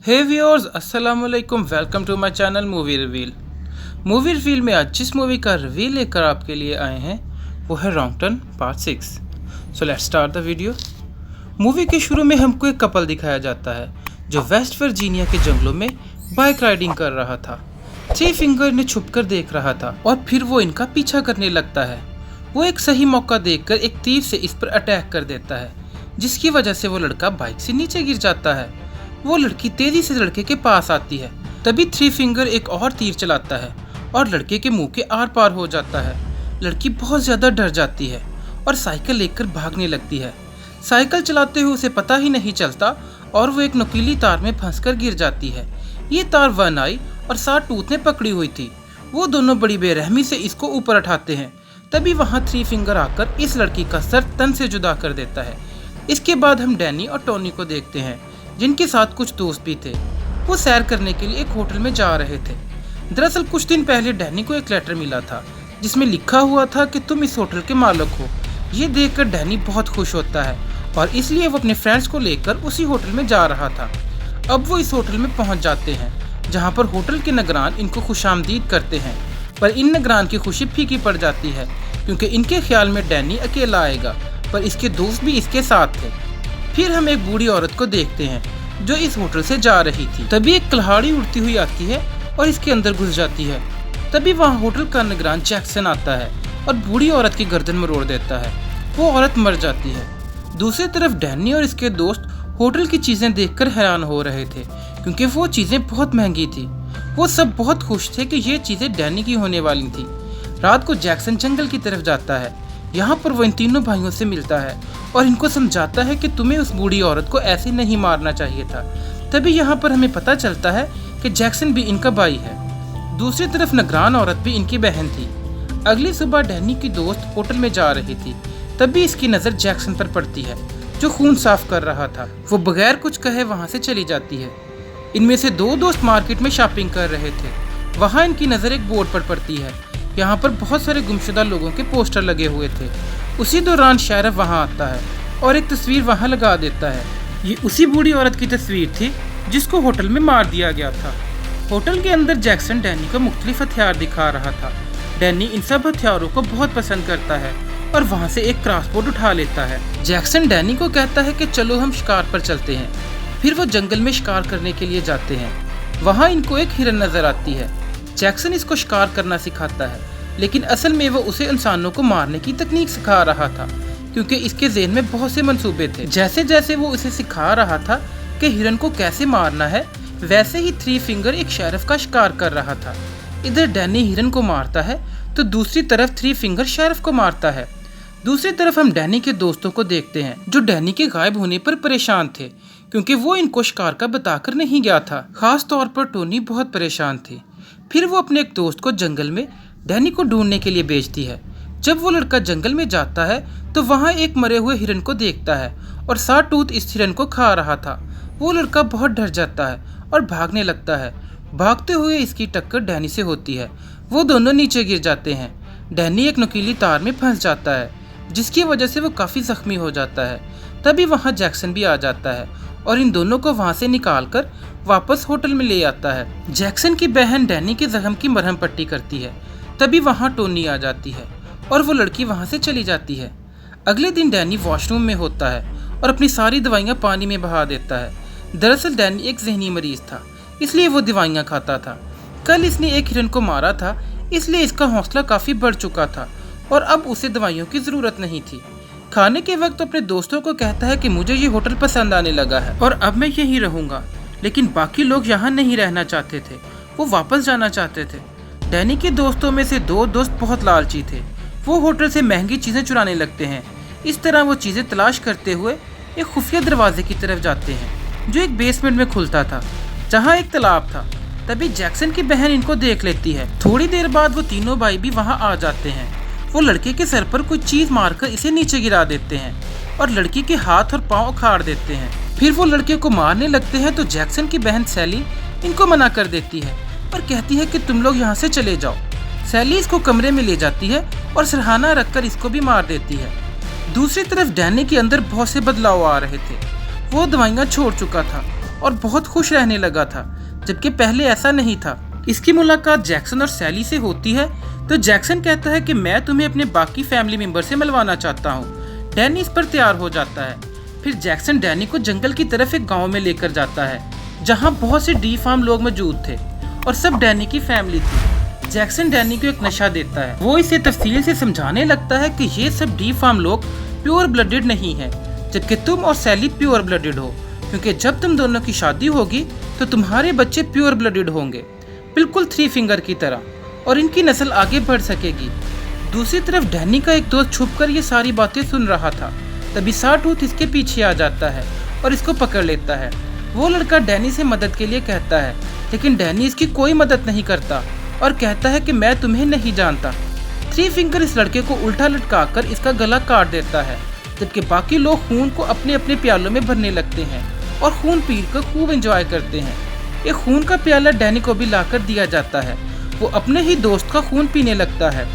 हे viewers, अस्सलाम वालेकुम। Welcome to my channel movie reveal. Movie reveal में आज जिस मूवी का रिवील लेकर आपके लिए आए हैं वो है wrong turn part 6। So let's start the video. Movie के शुरू में हमको एक कपल दिखाया जाता है जो वेस्ट वर्जीनिया के जंगलों में बाइक राइडिंग कर रहा था। थ्री फिंगर ने छुपकर देख रहा था और फिर वो इनका पीछा करने लगता है। वो एक सही मौका देखकर एक तीर से इस पर अटैक कर देता है, जिसकी वजह से वो लड़का बाइक से नीचे गिर जाता है। वो लड़की तेजी से लड़के के पास आती है। तभी थ्री फिंगर एक और तीर चलाता है और लड़के के मुंह के आर पार हो जाता है। लड़की बहुत ज्यादा डर जाती है और साइकिल लेकर भागने लगती है। साइकिल चलाते हुए उसे पता ही नहीं चलता और वो एक नुकीली तार में फंसकर गिर जाती है। ये तार वन आई और 7 टूथ ने पकड़ी हुई थी। वो दोनों बड़ी बेरहमी से इसको ऊपर उठाते हैं। तभी वहाँ थ्री फिंगर आकर इस लड़की का सर तन से जुदा कर देता है। इसके बाद हम डैनी और टोनी को देखते हैं, जिनके साथ कुछ दोस्त भी थे। वो सैर करने के लिए एक होटल में जा रहे थे। दरअसल कुछ दिन पहले डैनी को एक लेटर मिला था जिसमें लिखा हुआ था कि तुम इस होटल के मालिक हो। ये देखकर डैनी बहुत खुश होता है और इसलिए वो अपने फ्रेंड्स को लेकर उसी होटल में जा रहा था। अब वो इस होटल में पहुंच जाते हैं, जहां पर होटल के निगरान इनको खुशामदीद करते हैं। पर इन निगरान की खुशी फीकी पड़ जाती है क्योंकि इनके ख्याल में डैनी अकेला आएगा, पर इसके दोस्त भी इसके साथ थे। फिर हम एक बूढ़ी औरत को देखते हैं जो इस होटल से जा रही थी। तभी एक कुल्हाड़ी उड़ती हुई आती है और इसके अंदर घुस जाती है। तभी वहाँ होटल का निगरान जैक्सन आता है और बूढ़ी औरत की गर्दन मरोड़ देता है। वो औरत मर जाती है। दूसरी तरफ डैनी और इसके दोस्त होटल की चीजें देखकर हैरान हो रहे थे क्योंकि वो चीजें बहुत महंगी थी। वो सब बहुत खुश थे कि ये चीजें डैनी की होने वाली थी। रात को जैक्सन जंगल की तरफ जाता है। यहाँ पर वो इन तीनों भाइयों से मिलता है और इनको समझाता है कि तुम्हें उस बूढ़ी औरत को ऐसे नहीं मारना चाहिए था। तभी यहाँ पर हमें पता चलता है कि जैक्सन भी इनका भाई है। दूसरी तरफ निगरान औरत भी इनकी बहन थी। अगली सुबह डैनी की दोस्त होटल में जा रही थी। तभी इसकी नज़र जैक्सन पर पड़ती है जो खून साफ कर रहा था। वो बगैर कुछ कहे वहाँ से चली जाती है। इनमें से 2 दोस्त मार्केट में शॉपिंग कर रहे थे। वहाँ इनकी नज़र एक बोर्ड पर पड़ती है। यहाँ पर बहुत सारे गुमशुदा लोगों के पोस्टर लगे हुए थे। उसी दौरान शेरिफ वहाँ आता है और एक तस्वीर वहाँ लगा देता है। ये उसी बूढ़ी औरत की तस्वीर थी जिसको होटल में मार दिया गया था। होटल के अंदर जैक्सन डैनी को मुख्तलिफ हथियार दिखा रहा था। डैनी इन सब हथियारों को बहुत पसंद करता है और वहाँ से एक क्रॉसबोर्ड उठा लेता है। जैक्सन डैनी को कहता है कि चलो हम शिकार पर चलते हैं। फिर वो जंगल में शिकार करने के लिए जाते हैं। वहाँ इनको एक हिरन नजर आती है। जैक्सन इसको शिकार करना सिखाता है, लेकिन असल में वो उसे इंसानों को मारने की तकनीक सिखा रहा था क्योंकि इसके ज़हन में बहुत से मंसूबे थे। जैसे जैसे वो उसे सिखा रहा था कि हिरन को कैसे मारना है, वैसे ही थ्री फिंगर एक शेरिफ का शिकार कर रहा था। इधर डैनी हिरन को मारता है तो दूसरी तरफ थ्री फिंगर शेरिफ को मारता है। दूसरी तरफ हम डैनी के दोस्तों को देखते हैं जो डैनी के गायब होने पर परेशान थे क्योंकि वो इनको शिकार का बताकर नहीं गया था। खास तौर पर टोनी बहुत परेशान थी। फिर वो अपने एक दोस्त को जंगल में डैनी को ढूंढने के लिए भेजती है। जब वो लड़का जंगल में जाता है तो वहाँ एक मरे हुए हिरन को देखता है और 7 टूथ इस हिरन को खा रहा था। वो लड़का बहुत डर जाता है और भागने लगता है। भागते हुए इसकी टक्कर डैनी से होती है। वो दोनों नीचे गिर जाते हैं। डैनी एक नुकीली तार में फंस जाता है जिसकी वजह से वो काफ़ी जख्मी हो जाता है। तभी वहाँ जैक्सन भी आ जाता है और इन दोनों को वहाँ से निकाल कर वापस होटल में ले आता है। जैक्सन की बहन डैनी के जख्म की मरहम पट्टी करती है। तभी वहाँ टोनी आ जाती है और वो लड़की वहाँ से चली जाती है। अगले दिन डैनी वॉशरूम में होता है और अपनी सारी दवाइयाँ पानी में बहा देता है। दरअसल डैनी एक जहनी मरीज था, इसलिए वो दवाइयाँ खाता था। कल इसने एक हिरन को मारा था, इसलिए इसका हौसला काफ़ी बढ़ चुका था और अब उसे दवाइयों की ज़रूरत नहीं थी। खाने के वक्त अपने दोस्तों को कहता है कि मुझे ये होटल पसंद आने लगा है और अब मैं यहीं रहूँगा। लेकिन बाकी लोग यहाँ नहीं रहना चाहते थे, वो वापस जाना चाहते थे। डैनी के दोस्तों में से 2 दोस्त बहुत लालची थे। वो होटल से महंगी चीज़ें चुराने लगते हैं। इस तरह वो चीज़ें तलाश करते हुए एक खुफिया दरवाजे की तरफ जाते हैं जो एक बेसमेंट में खुलता था, जहाँ एक तालाब था। तभी जैक्सन की बहन इनको देख लेती है। थोड़ी देर बाद वो तीनों भाई भी वहाँ आ जाते हैं। वो लड़के के सर पर कोई चीज़ मारकर इसे नीचे गिरा देते हैं और लड़की के हाथ और पाँव उखाड़ देते हैं। फिर वो लड़के को मारने लगते हैं तो जैक्सन की बहन सैली इनको मना कर देती है और कहती है कि तुम लोग यहाँ से चले जाओ। सैली इसको कमरे में ले जाती है और सरहाना रखकर इसको भी मार देती है। दूसरी तरफ डैनी के अंदर बहुत से बदलाव आ रहे थे। वो दवाइयाँ छोड़ चुका था और बहुत खुश रहने लगा था, जबकि पहले ऐसा नहीं था। इसकी मुलाकात जैक्सन और सैली से होती है तो जैक्सन कहता है कि मैं तुम्हें अपने बाकी फैमिली मेंबर से मिलवाना चाहता हूँ। डैनी इस पर तैयार हो जाता है। फिर जैक्सन डैनी को जंगल की तरफ एक गांव में लेकर जाता है, जहाँ बहुत से डी फार्म लोग मौजूद थे और सब डैनी की फैमिली थी। जैक्सन डैनी को एक नशा देता है। वो इसे तफसील से समझाने लगता है कि ये सब डी फार्म लोग प्योर ब्लडेड नहीं है, जबकि तुम और सैली प्योर ब्लडेड हो, क्योंकि जब तुम दोनों की शादी होगी तो तुम्हारे बच्चे प्योर ब्लडेड होंगे, बिल्कुल थ्री फिंगर की तरह, और इनकी नस्ल आगे बढ़ सकेगी। दूसरी तरफ डैनी का एक दोस्त छुपकर ये सारी बातें सुन रहा था। तभी साटूथ इसके पीछे आ जाता है और इसको पकड़ लेता है। वो लड़का डैनी से मदद के लिए कहता है, लेकिन डैनी इसकी कोई मदद नहीं करता और कहता है कि मैं तुम्हें नहीं जानता। थ्री फिंगर इस लड़के को उल्टा लटकाकर इसका गला काट देता है, जबकि बाकी लोग खून को अपने अपने प्यालों में भरने लगते हैं और खून पीकर खूब एंजॉय करते हैं। एक खून का प्याला डैनी को भी लाकर दिया जाता है। वो अपने ही दोस्त का खून पीने लगता है।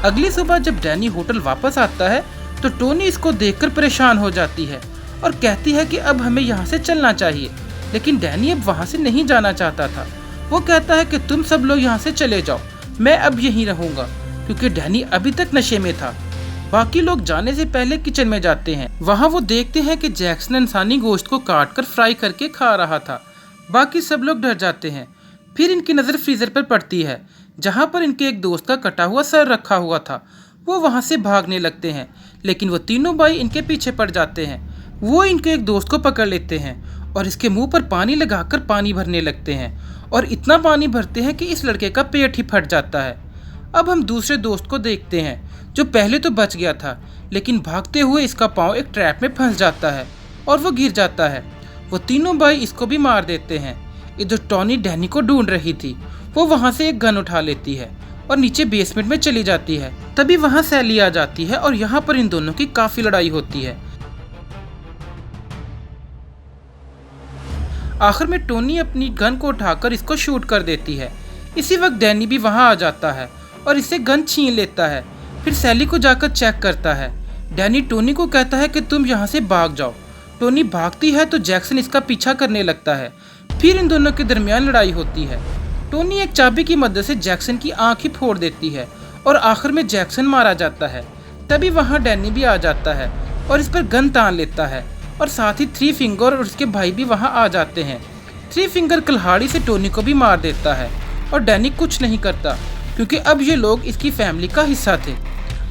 अगली सुबह जब डैनी होटल वापस आता है तो टोनी इसको देखकर परेशान हो जाती है और कहती है कि अब हमें यहाँ से चलना चाहिए, लेकिन डैनी अब वहाँ से नहीं जाना चाहता था। वो कहता है कि तुम सब लोग यहाँ से चले जाओ, मैं अब यहीं रहूँगा, क्योंकि डैनी अभी तक नशे में था। बाकी लोग जाने से पहले किचन में जाते हैं। वहाँ वो देखते हैं कि जैक्सन इंसानी गोश्त को काट कर फ्राई करके खा रहा था। बाकी सब लोग डर जाते हैं। फिर इनकी नज़र फ्रीज़र पर पड़ती है, जहाँ पर इनके एक दोस्त का कटा हुआ सर रखा हुआ था। वो वहाँ से भागने लगते हैं, लेकिन वो तीनों भाई इनके पीछे पड़ जाते हैं। वो इनके एक दोस्त को पकड़ लेते हैं और इसके मुंह पर पानी लगाकर पानी भरने लगते हैं, और इतना पानी भरते हैं कि इस लड़के का पेट ही फट जाता है। अब हम दूसरे दोस्त को देखते हैं, जो पहले तो बच गया था, लेकिन भागते हुए इसका पाँव एक ट्रैप में फंस जाता है और वो गिर जाता है। वो तीनों भाई इसको भी मार देते हैं। इधर टॉनी डैनी को ढूंढ रही थी। वो वहाँ से एक गन उठा लेती है और नीचे बेसमेंट में चली जाती है। तभी वहाँ सैली आ जाती है और यहाँ पर इन दोनों की काफ़ी लड़ाई होती है। आखिर में टोनी अपनी गन को उठाकर इसको शूट कर देती है। इसी वक्त डैनी भी वहाँ आ जाता है और इससे गन छीन लेता है। फिर सैली को जाकर चेक करता है। डैनी टोनी को कहता है कि तुम यहाँ से भाग जाओ। टोनी भागती है तो जैक्सन इसका पीछा करने लगता है। फिर इन दोनों के दरमियान लड़ाई होती है। टोनी एक चाबी की मदद से जैक्सन की आँख ही फोड़ देती है और आखिर में जैक्सन मारा जाता है। तभी वहाँ डैनी भी आ जाता है और इस पर गन तान लेता है, और साथ ही थ्री फिंगर और उसके भाई भी वहाँ आ जाते हैं। थ्री फिंगर कुल्हाड़ी से टोनी को भी मार देता है और डैनी कुछ नहीं करता, क्योंकि अब ये लोग इसकी फैमिली का हिस्सा थे।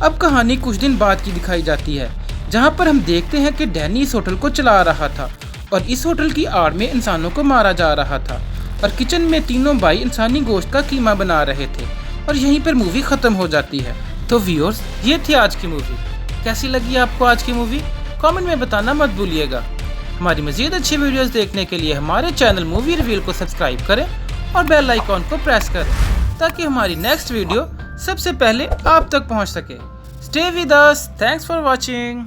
अब कहानी कुछ दिन बाद की दिखाई जाती है, जहाँ पर हम देखते हैं कि डैनी इस होटल को चला रहा था और इस होटल की आड़ में इंसानों को मारा जा रहा था, और किचन में तीनों भाई इंसानी गोश्त का कीमा बना रहे थे, और यहीं पर मूवी ख़त्म हो जाती है। तो व्यूअर्स, ये थी आज की मूवी। कैसी लगी आपको आज की मूवी? कमेंट में बताना मत भूलिएगा। हमारी मज़ीद अच्छी वीडियोस देखने के लिए हमारे चैनल मूवी रिवील को सब्सक्राइब करें और बेल आइकॉन को प्रेस करें, ताकि हमारी नेक्स्ट वीडियो सबसे पहले आप तक पहुंच सके। Stay with us. Thanks for watching.